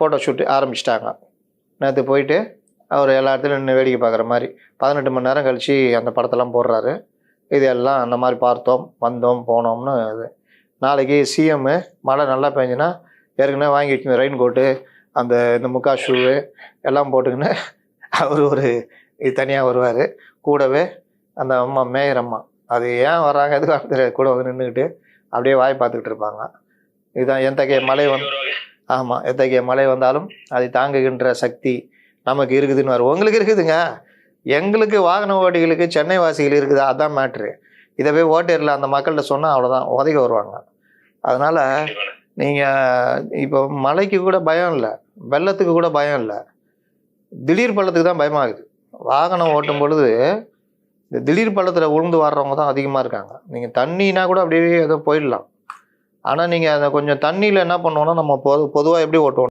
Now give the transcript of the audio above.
Photo shoot ஆரம்பிச்சிட்டாங்க. நேற்று போயிட்டு அவர் எல்லா இடத்துலையும் நின்று வேடிக்கை பார்க்குற மாதிரி 18 மணி நேரம் கழித்து அந்த படத்தெல்லாம் போடுறாரு. இது எல்லாம் அந்த மாதிரி பார்த்தோம், வந்தோம், போனோம்னு இது. நாளைக்கு சிஎம்மு மழை நல்லா பெஞ்சுன்னா ஏற்கனவே வாங்கி வச்சுருந்த ரெயின் கோட்டு, இந்த முக்கா ஷூவு எல்லாம் போட்டுக்கின்னு அவர் ஒரு இது தனியாக வருவார். கூடவே அந்த அம்மா மேயர் அம்மா, அது ஏன் வர்றாங்க எதுக்காக தெரியாது, கூட வந்து நின்றுக்கிட்டு அப்படியே வாய் பார்த்துக்கிட்டு இருப்பாங்க. இதுதான் எத்தகைய மழை ஆமாம், எத்தகைய மழை வந்தாலும் அதை தாங்குகின்ற சக்தி நமக்கு இருக்குதுன்னு உங்களுக்கு இருக்குதுங்க. எங்களுக்கு வாகன ஓட்டிகளுக்கு சென்னை வாசிகள் இருக்குதா, அதுதான் மேட்ரு. இதை போய் ஓட்டேரில் அந்த மக்கள்கிட்ட சொன்னால் அவ்வளோதான் உதைக்க வருவாங்க. அதனால் நீங்கள் இப்போ மழைக்கு கூட பயம் இல்லை, வெள்ளத்துக்கு கூட பயம் இல்லை, திடீர் பள்ளத்துக்கு தான் பயமாகுது. வாகனம் ஓட்டும் பொழுது இந்த திடீர் பள்ளத்தில் உளுந்து வர்றவங்க தான் அதிகமாக இருக்காங்க. நீங்கள் தண்ணினா கூட அப்படியே ஏதோ போயிடலாம். ஆனால் நீங்கள் அதை கொஞ்சம் தண்ணியில் என்ன பண்ணுவோன்னா நம்ம பொதுவாக எப்படி ஓட்டுவோம்